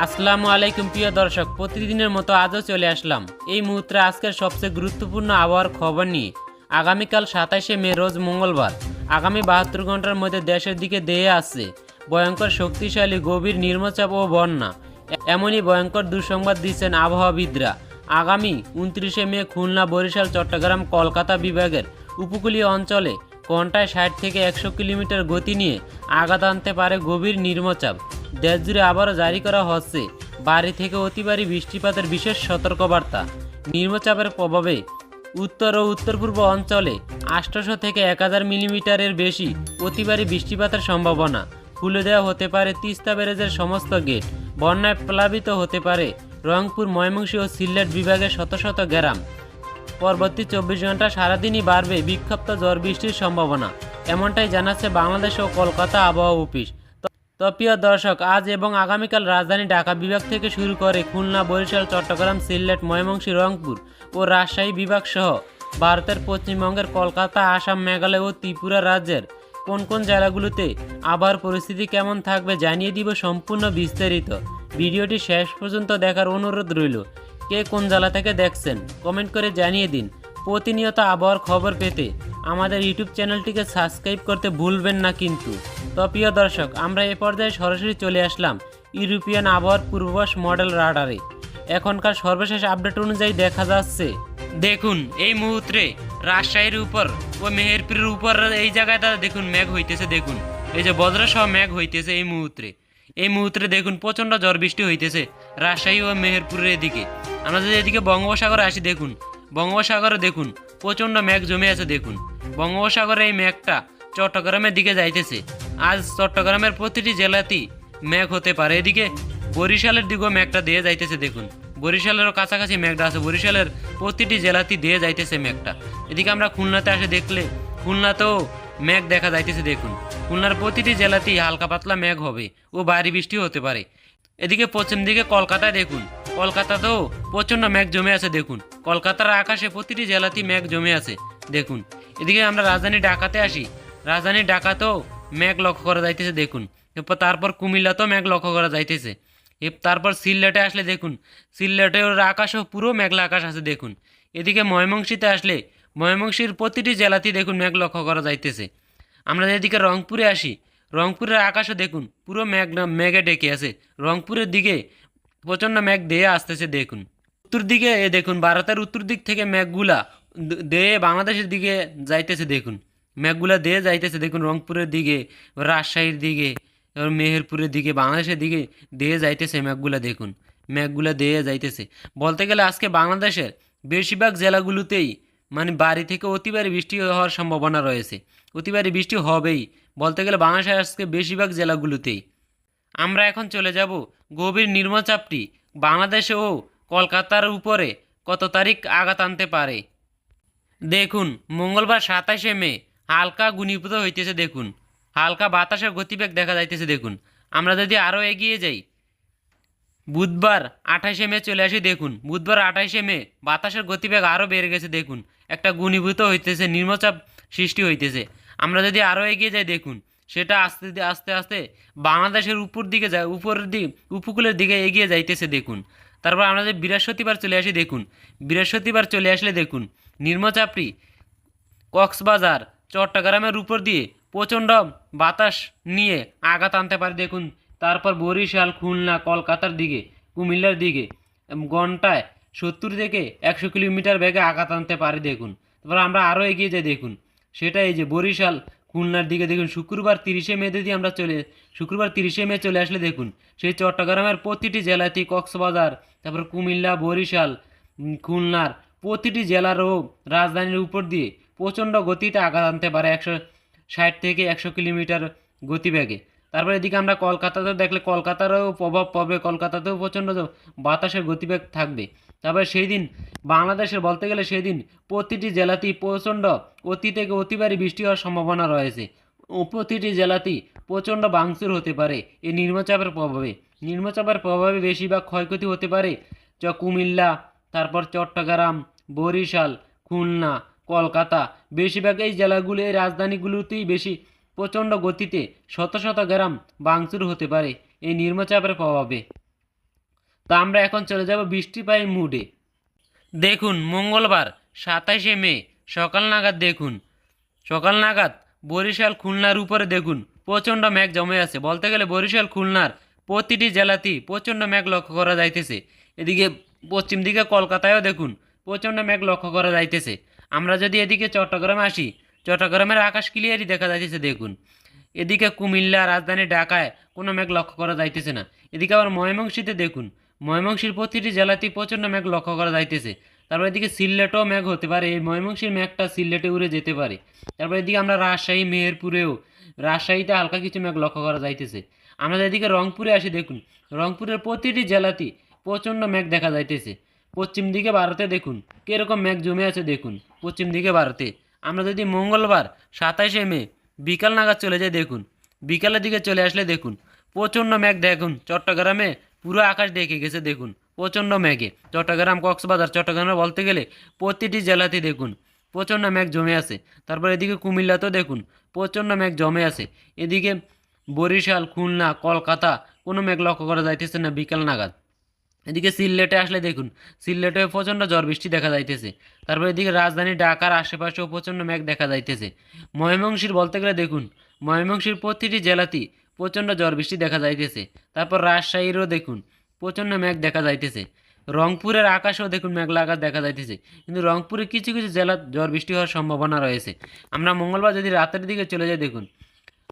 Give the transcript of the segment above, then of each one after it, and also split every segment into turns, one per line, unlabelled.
আসসালামু আলাইকুম প্রিয় দর্শক, প্রতিদিনের মতো আজও চলে আসলাম এই মুহূর্তে আজকের সবচেয়ে গুরুত্বপূর্ণ আবহাওয়ার খবর নিয়ে। আগামীকাল 27শে মে রোজ মঙ্গলবার আগামী 72 ঘন্টার মধ্যে দেশের দিকে ধেয়ে আসছে ভয়ঙ্কর শক্তিশালী গভীর নিম্নচাপ ও বন্যা। এমনই ভয়ঙ্কর দুঃসংবাদ দিচ্ছেন আবহাওয়াবিদরা। আগামী 29শে মে খুলনা, বরিশাল, চট্টগ্রাম, কলকাতা বিভাগের উপকূলীয় অঞ্চলে ঘন্টায় 60 থেকে 100 কিলোমিটার গতি নিয়ে আঘাত আনতে পারে গভীর নিম্নচাপ। দেশজুড়ে আবারও জারি করা হচ্ছে ভারী থেকে অতি ভারী বৃষ্টিপাতের বিশেষ সতর্কবার্তা। নিম্নচাপের প্রভাবে উত্তর ও উত্তর পূর্ব অঞ্চলে 800 থেকে 1000 মিলিমিটারের বেশি অতি ভারী বৃষ্টিপাতের সম্ভাবনা। খুলে দেওয়া হতে পারে তিস্তা ব্যারেজের সমস্ত গেট। বন্যায় প্লাবিত হতে পারে রংপুর, ময়মনসিংহ ও সিলেট বিভাগের শত শত গ্রাম। পরবর্তী 24 ঘন্টা সারাদিনই বাড়বে বিক্ষিপ্ত ঝড় বৃষ্টির সম্ভাবনা, এমনটাই জানাচ্ছে বাংলাদেশ ও কলকাতা আবহাওয়া অফিস। তো প্রিয় দর্শক, আজ এবং আগামীকাল রাজধানী ঢাকা বিভাগ থেকে শুরু করে খুলনা, বরিশাল, চট্টগ্রাম, সিলেট, ময়মনসিংহ, রংপুর ও রাজশাহী বিভাগ সহ ভারতের পশ্চিমবঙ্গের কলকাতা, আসাম, মেঘালয় ও ত্রিপুরা রাজ্যের কোন কোন জেলাগুলোতে আবহাওয়ার পরিস্থিতি কেমন থাকবে জানিয়ে দিব সম্পূর্ণ বিস্তারিত। ভিডিওটি শেষ পর্যন্ত দেখার অনুরোধ রইল। কে কোন জেলা থেকে দেখছেন কমেন্ট করে জানিয়ে দিন। প্রতিনিয়ত আবহাওয়ার খবর পেতে আমাদের ইউটিউব চ্যানেলটিকে সাবস্ক্রাইব করতে ভুলবেন না কিন্তু। তো প্রিয় দর্শক, আমরা এ পর্যায়ে সরাসরি চলে আসলাম ইউরোপিয়ান আবহাওয়ার পূর্বাভাস মডেল রাডারে। এখনকার সর্বশেষ আপডেট অনুযায়ী দেখা যাচ্ছে, দেখুন এই মুহূর্তে রাজশাহীর উপর ও মেহেরপুরের উপর এই জায়গাটা দেখুন মেঘ হইতেছে। দেখুন এই যে বজ্রসহ মেঘ হইতেছে এই মুহূর্তে দেখুন প্রচণ্ড ঝড় বৃষ্টি হইতেছে রাজশাহী ও মেহেরপুরের এদিকে। আমরা যদি এদিকে বঙ্গোপসাগরে আসি, দেখুন বঙ্গোপসাগরে দেখুন প্রচণ্ড মেঘ জমে আছে। দেখুন বঙ্গোপসাগরে এই মেঘটা চট্টগ্রামের দিকে যাইতেছে। আজ চট্টগ্রামের প্রতিটি জেলাতেই মেঘ হতে পারে। এদিকে বরিশালের দিকেও মেঘটা দিয়ে যাইতেছে। দেখুন বরিশালেরও কাছাকাছি মেঘটা আছে, বরিশালের প্রতিটি জেলাতেই দিয়ে যাইতেছে মেঘটা। এদিকে আমরা খুলনাতে আসে দেখলে খুলনাতেও মেঘ দেখা যাইতেছে। দেখুন খুলনার প্রতিটি জেলাতেই হালকা পাতলা মেঘ হবে ও ভারী বৃষ্টি হতে পারে। এদিকে পশ্চিম দিকে কলকাতায় দেখুন, কলকাতাতেও প্রচণ্ড মেঘ জমে আছে। দেখুন কলকাতার আকাশে প্রতিটি জেলাতেই মেঘ জমে আছে। দেখুন এদিকে আমরা রাজধানী ঢাকাতে আসি, রাজধানী ঢাকাতেও মেঘ লক্ষ্য করা যাইতেছে। দেখুন এরপর তারপর কুমিল্লাতেও মেঘ লক্ষ্য করা যাইতেছে। তারপর সিলেটে আসলে দেখুন সিলেটের আকাশও পুরো মেঘলা আকাশ আছে। দেখুন এদিকে ময়মনসিংহতে আসলে ময়মনসিংহের প্রতিটি জেলাতেই দেখুন মেঘ লক্ষ্য করা যাইতেছে। আমরা এদিকে রংপুরে আসি, রংপুরের আকাশও দেখুন পুরো মেঘে ডেকে আছে। রংপুরের দিকে প্রচণ্ড মেঘ দিয়ে আসতেছে। দেখুন উত্তর দিকে দেখুন ভারতের উত্তর দিক থেকে মেঘগুলা দিয়ে বাংলাদেশের দিকে যাইতেছে। দেখুন মেঘগুলা দিয়ে যাইতেছে। দেখুন রংপুরের দিকে, রাজশাহীর দিকে, মেহেরপুরের দিকে, বাংলাদেশের দিকে দিয়ে যাইতেছে মেঘগুলা। দেখুন মেঘগুলা দিয়ে যাইতেছে। বলতে গেলে আজকে বাংলাদেশের বেশিরভাগ জেলাগুলোতেই মানে ভারী থেকে অতি ভারী বৃষ্টি হওয়ার সম্ভাবনা রয়েছে। অতি ভারী বৃষ্টি হবেই বলতে গেলে বাংলাদেশের আজকে বেশিরভাগ জেলাগুলোতেই। আমরা এখন চলে যাব গভীর নিম্নচাপটি বাংলাদেশে ও কলকাতার উপরে কত তারিখ আঘাত আনতে পারে। দেখুন মঙ্গলবার 27শে মে হালকা ঘনীভূত হইতেছে। দেখুন হালকা বাতাসের গতিবেগ দেখা যাইতেছে। দেখুন আমরা যদি আরও এগিয়ে যাই, বুধবার 28শে মে চলে আসি। দেখুন বুধবার 28শে মে বাতাসের গতিবেগ আরও বেড়ে গেছে। দেখুন একটা ঘনীভূত হইতেছে, নিম্নচাপ সৃষ্টি হইতেছে। আমরা যদি আরও এগিয়ে যাই, দেখুন সেটা আস্তে আস্তে আস্তে বাংলাদেশের উপর দিকে যায়, উপরের দিকে উপকূলের দিকে এগিয়ে যাইতেছে। দেখুন তারপর আমরা যদি বৃহস্পতিবার চলে আসি, দেখুন বৃহস্পতিবার চলে আসলে দেখুন নিম্নচাপটি কক্সবাজার, চট্টগ্রামের উপর দিয়ে প্রচণ্ড বাতাস নিয়ে আঘাত আনতে পারে। দেখুন তারপর বরিশাল, খুলনা, কলকাতার দিকে, কুমিল্লার দিকে ঘন্টায় 70 থেকে 100 কিলোমিটার বেগে আঘাত আনতে পারে। দেখুন তারপর আমরা আরও এগিয়ে যাই, দেখুন সেটা এই যে বরিশাল, খুলনার দিকে। দেখুন শুক্রবার 30শে মে যদি আমরা শুক্রবার 30শে মে চলে আসলে দেখুন সেই চট্টগ্রামের প্রতিটি জেলাতেই, কক্সবাজার, তারপর কুমিল্লা, বরিশাল, খুলনার প্রতিটি জেলার ও রাজধানীর উপর দিয়ে প্রচণ্ড গতিতে আঘাত আনতে পারে 160 থেকে 100 কিলোমিটার গতিবেগে। তারপর এদিকে আমরা কলকাতাতেও দেখলে কলকাতারও প্রভাব পড়বে, কলকাতাতেও প্রচণ্ড বাতাসের গতিবেগ থাকবে। তারপরে সেই দিন বাংলাদেশের বলতে গেলে সেদিন প্রতিটি জেলাতেই প্রচণ্ড অতি থেকে অতি ভারী বৃষ্টি হওয়ার সম্ভাবনা রয়েছে ও প্রতিটি জেলাতেই প্রচণ্ড ভাঙচুর হতে পারে এই নিম্নচাপের প্রভাবে। নিম্নচাপের প্রভাবে বেশিরভাগ ক্ষয়ক্ষতি হতে পারে কুমিল্লা, তারপর চট্টগ্রাম, বরিশাল, খুলনা, কলকাতা, বেশিরভাগ এই জেলাগুলো, এই রাজধানীগুলোতেই বেশি প্রচণ্ড গতিতে শত শত গ্রাম ভাঙচুর হতে পারে এই নিম্নচাপের প্রভাবে। তো আমরা এখন চলে যাব বৃষ্টিপাই মুডে। দেখুন মঙ্গলবার 27শে মে সকাল নাগাদ দেখুন, সকাল নাগাদ বরিশাল খুলনার উপরে দেখুন প্রচণ্ড মেঘ জমে আছে। বলতে গেলে বরিশাল খুলনার প্রতিটি জেলাতেই প্রচণ্ড মেঘ লক্ষ্য করা যাইতেছে। এদিকে পশ্চিম দিকে কলকাতায়ও দেখুন প্রচণ্ড মেঘ লক্ষ্য করা যাইতেছে। আমরা যদি এদিকে চট্টগ্রামে আসি, চট্টগ্রামের আকাশ ক্লিয়ারই দেখা যাইতেছে দেখুন। এদিকে কুমিল্লা, রাজধানী ঢাকায় কোনো মেঘ লক্ষ্য করা যাইতেছে না। এদিকে আবার ময়মনসিংহে দেখুন, ময়মনসিংহের প্রতিটি জেলাতেই প্রচণ্ড মেঘ লক্ষ্য করা যাইতেছে। তারপর এদিকে সিলেটেও মেঘ হতে পারে, এই ময়মনসিংহের মেঘটা সিলেটে উড়ে যেতে পারে। তারপর এদিকে আমরা রাজশাহী, মেহেরপুরেও, রাজশাহীতে হালকা কিছু মেঘ লক্ষ্য করা যাইতেছে। আমরা এদিকে রংপুরে আসি দেখুন, রংপুরের প্রতিটি জেলাতেই প্রচণ্ড মেঘ দেখা যাইতেছে। পশ্চিম দিকে ভারতে দেখুন কীরকম মেঘ জমে আছে দেখুন পশ্চিম দিকে ভারতে। আমরা যদি মঙ্গলবার 27শে মে বিকাল নাগাদ চলে যাই দেখুন, বিকালের দিকে চলে আসলে দেখুন প্রচণ্ড মেঘ দেখুন চট্টগ্রামে পুরো আকাশ ঢেকে গেছে দেখুন প্রচণ্ড মেঘে। চট্টগ্রাম, কক্সবাজার, চট্টগ্রামে বলতে গেলে প্রতিটি জেলাতে দেখুন প্রচণ্ড মেঘ জমে আছে। তারপর এদিকে কুমিল্লাতেও দেখুন প্রচণ্ড মেঘ জমে আছে। এদিকে বরিশাল, খুলনা, কলকাতা কোনো মেঘ লক্ষ্য করা যাইতেছে না বিকাল নাগাদ। এদিকে সিলেটে আসলে দেখুন সিলেটে প্রচণ্ড ঝড় বৃষ্টি দেখা যাইতেছে। তারপর এদিকে রাজধানী ঢাকার আশেপাশেও প্রচণ্ড মেঘ দেখা যাইতেছে। ময়মনসিংহ বলতে গেলে দেখুন ময়মনসিংহের প্রতিটি জেলাতেই প্রচণ্ড ঝড় বৃষ্টি দেখা যাইতেছে। তারপর রাজশাহীরও দেখুন প্রচণ্ড মেঘ দেখা যাইতেছে। রংপুরের আকাশেও দেখুন মেঘলা আকাশ দেখা যাইতেছে, কিন্তু রংপুরে কিছু কিছু জেলার ঝড় বৃষ্টি হওয়ার সম্ভাবনা রয়েছে। আমরা মঙ্গলবার যদি রাতের দিকে চলে যাই দেখুন,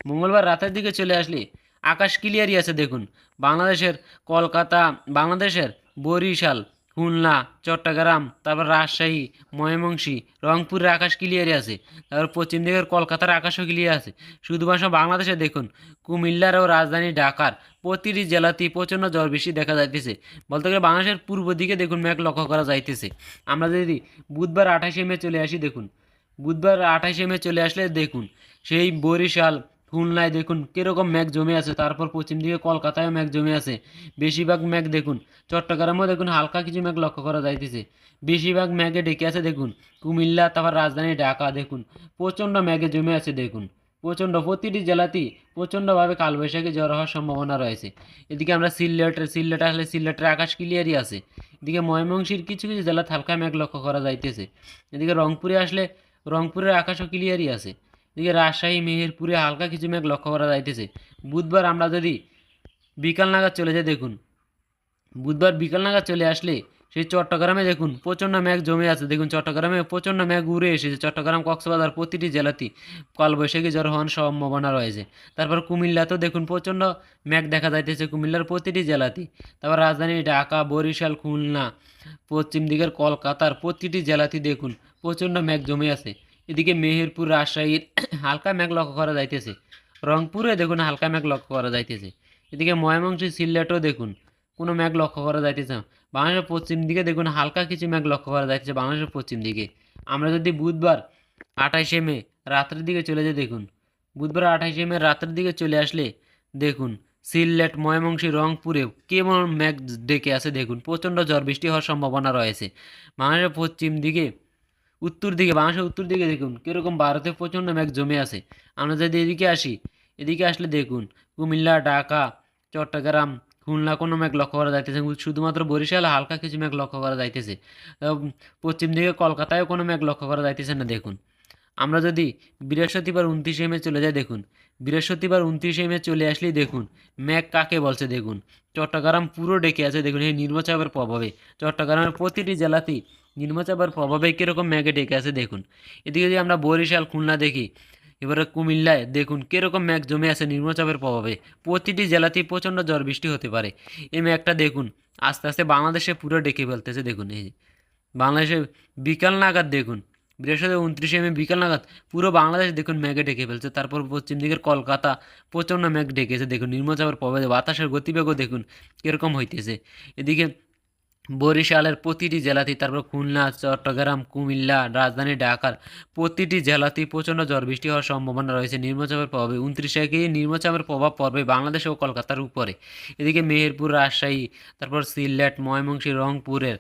মঙ্গলবার রাতের দিকে চলে আসলে আকাশ ক্লিয়ারই আছে দেখুন। বাংলাদেশের কলকাতা, বাংলাদেশের বরিশাল, খুলনা, চট্টগ্রাম, তারপর রাজশাহী, ময়মনসিংহ, রংপুরের আকাশ ক্লিয়ারই আছে। তারপর পশ্চিম দিকের কলকাতার আকাশও ক্লিয়ার আছে। শুধুমাত্র বাংলাদেশে দেখুন কুমিল্লার ও রাজধানী ঢাকার প্রতিটি জেলাতেই প্রচণ্ড ঝড় বৃষ্টি দেখা যাইতেছে। বলতে গেলে বাংলাদেশের পূর্ব দিকে দেখুন মেঘ লক্ষ্য করা যাইতেছে। আমরা যদি বুধবার 28শে মে চলে আসি দেখুন, বুধবার 28শে মে চলে আসলে দেখুন সেই বরিশাল, খুলনায় দেখুন কীরকম মেঘ জমে আছে। তারপর পশ্চিম দিকে কলকাতায়ও মেঘ জমে আছে বেশিরভাগ মেঘ দেখুন। চট্টগ্রামেও দেখুন হালকা কিছু মেঘ লক্ষ্য করা যাইতেছে, বেশিরভাগ মেঘে ডেকে আছে দেখুন। কুমিল্লা, তারপর রাজধানী ঢাকা দেখুন প্রচণ্ড মেঘে জমে আছে দেখুন প্রচণ্ড। প্রতিটি জেলাতেই প্রচণ্ডভাবে কালবৈশাখী ঝড় হওয়ার সম্ভাবনা রয়েছে। এদিকে আমরা সিলেট আসলে সিলেটের আকাশ ক্লিয়ারই আছে। এদিকে ময়মনসিংহের কিছু কিছু জেলাতে হালকা মেঘ লক্ষ্য করা যাইতেছে। এদিকে রংপুরে আসলে রংপুরের আকাশও ক্লিয়ারই আছে। এদিকে রাজশাহী, মেহেরপুরে হালকা কিছু মেঘ লক্ষ্য করা যাইতেছে। বুধবার আমরা যদি বিকাল নাগাদ চলে যাই দেখুন, বুধবার বিকাল নাগাদ চলে আসলে সেই চট্টগ্রামে দেখুন প্রচণ্ড মেঘ জমে আছে দেখুন। চট্টগ্রামে প্রচণ্ড মেঘ উড়ে এসেছে। চট্টগ্রাম, কক্সবাজার প্রতিটি জেলাতেই কালবৈশাখী ঝড় হওয়ার সম্ভাবনা রয়েছে। তারপর কুমিল্লাতেও দেখুন প্রচণ্ড মেঘ দেখা যাইতেছে কুমিল্লার প্রতিটি জেলাতেই। তারপর রাজধানী ঢাকা, বরিশাল, খুলনা, পশ্চিম দিকের কলকাতার প্রতিটি জেলাতেই দেখুন প্রচণ্ড মেঘ জমে আছে। এদিকে মেহেরপুর, রাজশাহীর হালকা মেঘ লক্ষ্য করা যাইতেছে। রংপুরে দেখুন হালকা মেঘ লক্ষ্য করা যাইতেছে। এদিকে ময়মনসিংহ, সিলেটেও দেখুন কোনো মেঘ লক্ষ্য করা যাইতেছে না। বাংলাদেশের পশ্চিম দিকে দেখুন হালকা কিছু মেঘ লক্ষ্য করা যাচ্ছে বাংলাদেশের পশ্চিম দিকে। আমরা যদি বুধবার 28শে মে রাত্রের দিকে চলে যাই দেখুন, বুধবার 28শে মে রাত্রের দিকে চলে আসলে দেখুন সিলেট, ময়মনসিংহ, রংপুরেও কেমন মেঘ ডেকে আছে দেখুন প্রচণ্ড ঝড় বৃষ্টি হওয়ার সম্ভাবনা রয়েছে। বাংলাদেশের পশ্চিম দিকে, উত্তর দিকে, বাংলাদেশের উত্তর দিকে দেখুন কীরকম ভারতে প্রচণ্ড মেঘ জমে আছে। আমরা যদি এদিকে আসি, এদিকে আসলে দেখুন কুমিল্লা, ঢাকা, চট্টগ্রাম, খুলনা কোনো মেঘ লক্ষ্য করা যাইতেছে, শুধুমাত্র বরিশাল হালকা কিছু মেঘ লক্ষ্য করা যাইতেছে। পশ্চিম দিকে কলকাতায়ও কোনো মেঘ লক্ষ্য করা যাইতেছে না দেখুন। আমরা যদি বৃহস্পতিবার 29শে মে চলে যাই দেখুন, বৃহস্পতিবার 29শে মে চলে আসলেই দেখুন মেঘ কাকে বলছে দেখুন চট্টগ্রাম পুরো ডেকে আছে দেখুন এই নিম্নচাপের প্রভাবে। চট্টগ্রামের প্রতিটি জেলাতেই নিম্নচাপের প্রভাবে কীরকম মেঘে ডেকে আছে দেখুন। এদিকে যদি আমরা বরিশাল, খুলনা দেখি, এবারে কুমিল্লায় দেখুন কীরকম মেঘ জমে আছে নিম্নচাপের প্রভাবে। প্রতিটি জেলাতেই প্রচণ্ড ঝড় বৃষ্টি হতে পারে। এই মেঘটা দেখুন আস্তে আস্তে বাংলাদেশে পুরো ডেকে ফেলতেছে দেখুন। এই যে বাংলাদেশে বিকাল নাগাদ দেখুন, বৃহস্পতি 29শে মে বিকাল নাগাদ পুরো বাংলাদেশ দেখুন মেঘে ঢেকে ফেলছে। তারপর পশ্চিম দিকের কলকাতা প্রচণ্ড মেঘ ডেকেছে দেখুন নিম্নচাপের প্রভাবে। বাতাসের গতিবেগও দেখুন কীরকম হইতেছে। এদিকে বরিশালের প্রতিটি জেলাতেই, তারপর খুলনা, চট্টগ্রাম, কুমিল্লা, রাজধানী ঢাকার প্রতিটি জেলাতেই প্রচণ্ড ঝড় বৃষ্টি হওয়ার সম্ভাবনা রয়েছে নিম্নচাপের প্রভাবে। 29 নিম্নচাপের প্রভাব পড়বে বাংলাদেশ ও কলকাতার উপরে। এদিকে মেহেরপুর, রাজশাহী, তারপর সিলেট, ময়মনসিংহ, রংপুরের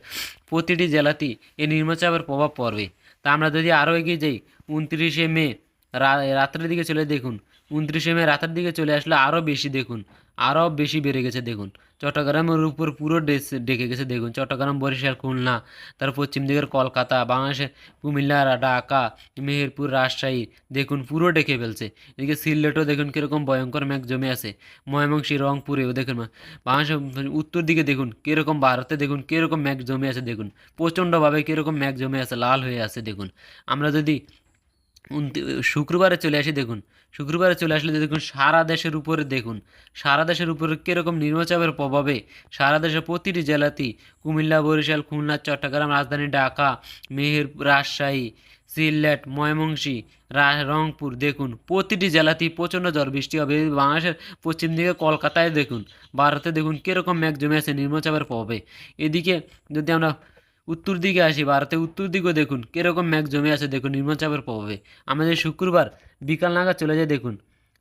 প্রতিটি জেলাতেই এই নিম্নচাপের প্রভাব পড়বে। তা আমরা যদি আরও এগিয়ে যাই 29শে মে রাত্রের দিকে চলে দেখুন 29 মে রাতের দিকে চলে আসলে আরও বেশি দেখুন, আরও বেশি বেড়ে গেছে দেখুন। চট্টগ্রামের উপর পুরো ডেকে গেছে দেখুন, চট্টগ্রাম, বরিশাল, খুলনা, তার পশ্চিম দিকের কলকাতা, বাংলাদেশে কুমিল্লা, ঢাকা, মেহেরপুর, রাজশাহী দেখুন পুরো ডেকে ফেলছে। এদিকে সিলেটও দেখুন কীরকম ভয়ঙ্কর মেঘ জমে আছে, ময়মনসিংহ, রংপুরেও দেখুন, বাংলাদেশের উত্তর দিকে দেখুন কীরকম, ভারতে দেখুন কীরকম মেঘ জমে আছে দেখুন, প্রচণ্ডভাবে কীরকম মেঘ জমে আছে, লাল হয়ে আছে দেখুন। আমরা যদি শুক্রবারে চলে আসি দেখুন, শুক্রবারে চলে আসলে দেখুন সারা দেশের উপরে দেখুন, সারা দেশের উপরে কীরকম নিম্নচাপের প্রভাবে সারা দেশের প্রতিটি জেলাতেই, কুমিল্লা, বরিশাল, খুলনা, চট্টগ্রাম, রাজধানী ঢাকা, মেহেরপুর, রাজশাহী, সিলেট, ময়মনসিংহ, রংপুর দেখুন প্রতিটি জেলাতেই প্রচণ্ড ঝড় বৃষ্টি হবে। বাংলাদেশের পশ্চিম দিকে কলকাতায় দেখুন, ভারতে দেখুন কীরকম মেঘ জমে আছে নিম্নচাপের প্রভাবে। এদিকে যদি আমরা উত্তর দিকে আসি, ভারতের উত্তর দিকেও দেখুন কীরকম মেঘ জমে আছে দেখুন নিম্নচাপের প্রভাবে। আমাদের শুক্রবার বিকাল নাগাদ চলে যায় দেখুন,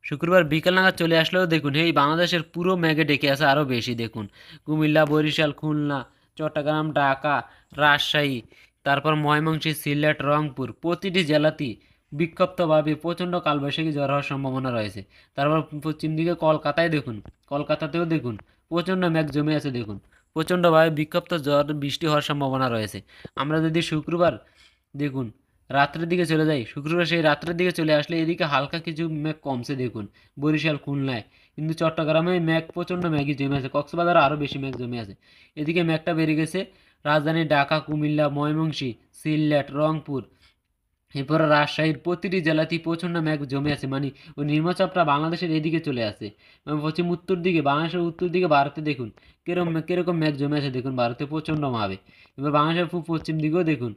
শুক্রবার বিকাল নাগাদ চলে আসলেও দেখুন এই বাংলাদেশের পুরো মেঘে ডেকে আছে আরও বেশি দেখুন, কুমিল্লা, বরিশাল, খুলনা, চট্টগ্রাম, ঢাকা, রাজশাহী, তারপর ময়মনসিংহ, সিলেট, রংপুর প্রতিটি জেলাতেই বিক্ষিপ্তভাবে প্রচণ্ড কালবৈশাখী ঝড় হওয়ার সম্ভাবনা রয়েছে। তারপর পশ্চিম দিকে কলকাতায় দেখুন, কলকাতাতেও দেখুন প্রচণ্ড মেঘ জমে আছে দেখুন, প্রচণ্ডভাবে বিক্ষিপ্ত ঝড় বৃষ্টি হওয়ার সম্ভাবনা রয়েছে। আমরা যদি শুক্রবার দেখুন রাত্রের দিকে চলে যাই, শুক্রবার সেই রাত্রের দিকে চলে আসলে এদিকে হালকা কিছু মেঘ কমছে দেখুন বরিশাল, খুলনায়, কিন্তু চট্টগ্রামে মেঘ প্রচণ্ড মেঘই জমে আছে, কক্সবাজারে আরও বেশি মেঘ জমে আছে। এদিকে মেঘটা বেড়ে গেছে রাজধানী ঢাকা, কুমিল্লা, ময়মনসিংহ, সিলেট, রংপুর, এরপরে রাজশাহীর প্রতিটি জেলাতেই প্রচণ্ড মেঘ জমে আছে, মানে ওই নিম্নচাপটা বাংলাদেশের এদিকে চলে আসে। পশ্চিম উত্তর দিকে, বাংলাদেশের উত্তর দিকে ভারতে দেখুন কিরকম মেঘ জমে আছে দেখুন ভারতে প্রচণ্ডভাবে। এবার বাংলাদেশের পশ্চিম দিকেও দেখুন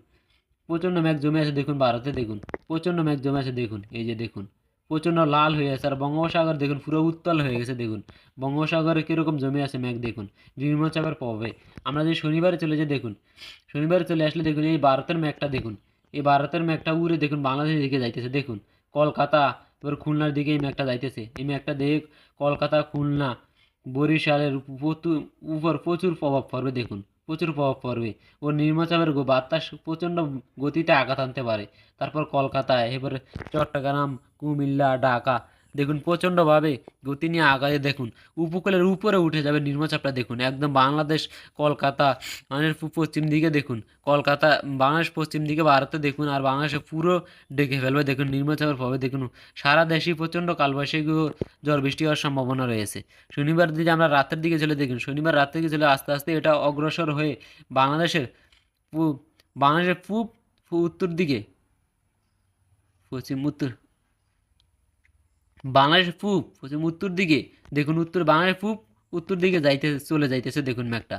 প্রচণ্ড মেঘ জমে আছে দেখুন, ভারতে দেখুন প্রচণ্ড মেঘ জমে আছে দেখুন, এই যে দেখুন প্রচণ্ড লাল হয়ে আছে। আর বঙ্গোপসাগর দেখুন পুরো উত্তাল হয়ে গেছে দেখুন, বঙ্গোপসাগরে কীরকম জমে আছে মেঘ দেখুন নিম্নচাপের প্রভাবে। আমরা যদি শনিবারে চলে যাই দেখুন, শনিবারে চলে আসলে দেখুন এই ভারতের মেঘটা দেখুন, এই ভারতের মেঘটা উড়ে দেখুন বাংলাদেশের দিকে যাইতেছে দেখুন, কলকাতা, এবার খুলনার দিকে এই মেঘটা যাইতেছে, এই মেঘটা দেখ কলকাতা, খুলনা, বরিশালের উপর প্রচুর প্রভাব পড়বে দেখুন, প্রচুর প্রভাব পড়বে। ও নিম্নচাপের বাতাস প্রচণ্ড গতিতে আঘাত আনতে পারে। তারপর কলকাতায়, এবারে চট্টগ্রাম, কুমিল্লা, ঢাকা দেখুন প্রচণ্ডভাবে গতি নিয়ে আগায় দেখুন, উপকূলের উপরে উঠে যাবে নিম্নচাপটা দেখুন, একদম বাংলাদেশ, কলকাতা, বাংলাদেশ পশ্চিম দিকে দেখুন, কলকাতা, বাংলাদেশ পশ্চিম দিকে ভারতে দেখুন, আর বাংলাদেশে পুরো ডেকে ফেলবে দেখুন নিম্নচাপের প্রভাবে দেখুন, সারা দেশেই প্রচণ্ড কালবৈশাখী ও ঝড় বৃষ্টি হওয়ার সম্ভাবনা রয়েছে। শনিবার দিকে আমরা রাতের দিকে চলে দেখুন, শনিবার রাতের দিকে চলে আস্তে আস্তে এটা অগ্রসর হয়ে বাংলাদেশের পূব, বাংলাদেশের উত্তর দিকে, পশ্চিম উত্তর, বাংলাদেশের পশ্চিম উত্তর দিকে দেখুন, বাংলাদেশের উত্তর দিকে চলে যাইতেছে দেখুন মেঘটা,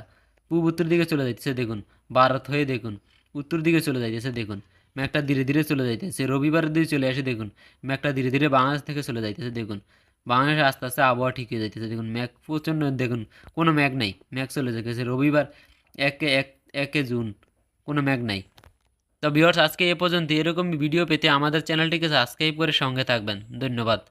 উত্তর দিকে চলে যাইতেছে দেখুন, ভারত হয়ে দেখুন উত্তর দিকে চলে যাইতেছে দেখুন, মেঘটা ধীরে ধীরে চলে যাইতেছে, রবিবারের দিকে চলে আসে দেখুন মেঘটা ধীরে ধীরে বাংলাদেশ থেকে চলে যাইতেছে দেখুন, বাংলাদেশে আস্তে আস্তে আবহাওয়া ঠিক হয়ে যাইতেছে দেখুন, মেঘ প্রচণ্ড দেখুন, কোনো মেঘ নাই, মেঘ চলে যাইতেছে রবিবার 1 জুন, কোনো মেঘ নাই। তো ভিউয়ার্স আজকে এ পর্যন্ত, এরকম ভিডিও পেতে আমাদের চ্যানেলটিকে সাবস্ক্রাইব করে সঙ্গে থাকবেন, ধন্যবাদ।